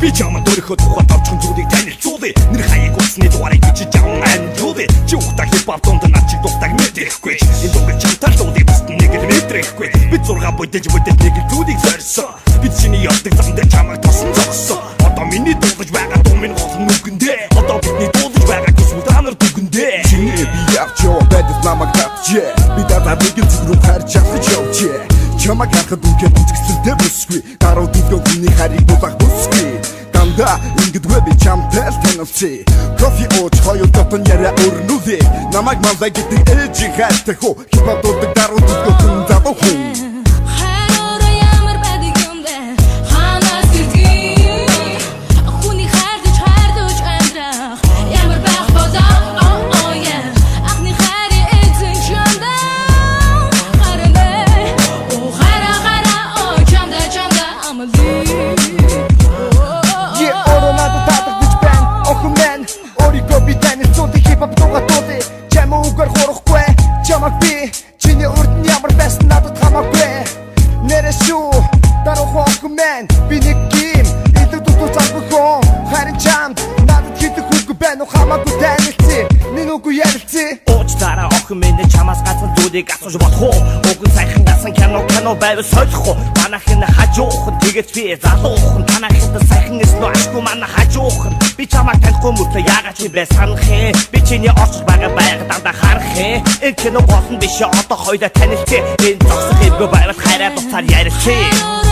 Би чамд өөрийнхөө тухайд авчихсан зүйлийг танилцуулъя. Нэр хаяг усны дугаарыг бичиж аван амжуулъя. Чи ухтаа хипхоп донд начиг духтаг мэдрэхгүй. Энэ дугаар чамтал дуудыг бусд нэг л мэдрэхгүй. Бид зурга бодож нэг л зүйлийг зорьсон. Бид чиний явдаг зам дээр чамайг тосон зогсон. Одоо миний дуулж байгаа дуу минь гол нүгэндээ. Одоо бидний дуулж байгаа төсвөл та нар дүгэндээ. Чиний би явчоо бэдэс намайг татчээ. Би дадаа нэгэн зүг рүү харж явж явчээ. Чамайг харахад үнэхээр үзэсгэлэнтэй бүсгүй. Гарууд өвдөө хүний харийг булах бүсгүй. Дандаа ингэдэггүй би чамтай л танилцъя. Кофе ууж хоёр дотн яриа өрнүүлээ. Намайг малдай гэдэг ээжийн хайртай хөө. Хипхоп дуудаг дарууд өвдөө хүн задуу хүн. Чиний урд нь ямар байсан надад хамаагүй. Нэрээ шүү даруу хоохгүй. Би нэг гим илүү дутуу залгүй хон. Харин чамд надад хийдэг хүлгүй байна уу хамаагүй танилцъя. Нин үгүй ярилцъя. Уучтараа охин минь чамаас гацсан зүйлийг асууж болох уу? Уг нь сайхан гасан кино байвал солих уу? Манайхын хажуухан тэгээд би залуухан. Танайхын сайхан эснөө ашгүй манай хажуухан. Би чамайг танихгүй мөртөө яагаад чи бай санах ээ? Би чиний орчил байгаа байга дандаа харах ээ. Энэ кино болсон биш одоо хоёулаа танилцъя. Энэ зогсох хэлбэг байвал хайраа дуцаар ярилцъя.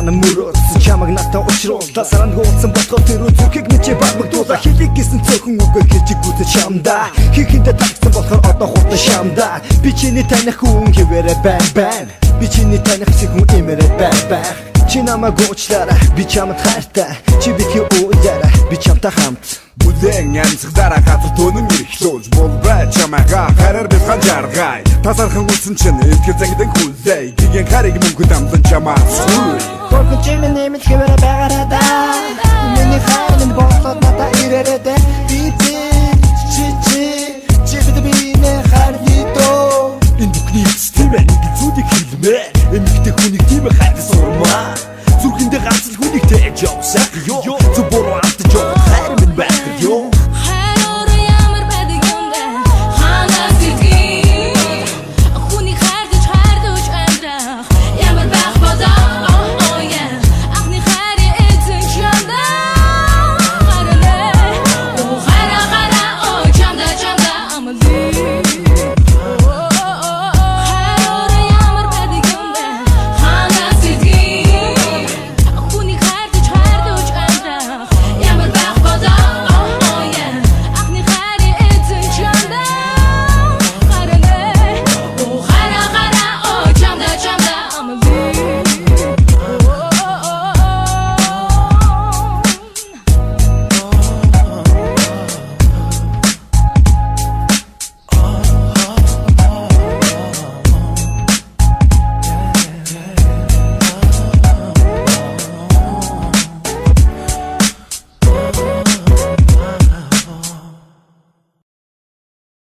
Сана мөрөөс чамаг натаа учруулах тасаран гоцсон ботгоо тэр үзүүхийг нэчээ багмагдуулаа хэлийг гисэн цөөхөн үгээр хэлж гүцэж чамда хийхиндээ тагсан болохоор одоо хурдан шамда би чиний таних хүн хэвээрээ байна би чиний таних хүн имээрээ байна чи намайг уучлаарай би чамд хайртай чи бидний уулаарай би чамтай хамт Бүлээн янзгаараа газар төнөн ирэхлүүлж болбай чамайгаа хараар бид ханжааргай тасархан үсэн чинь эдгээр зангидан хүлээ гиген хариг мөнгө дамдан чамаас Хөргөж минь нэмэлт хэвээрээ байгаараа да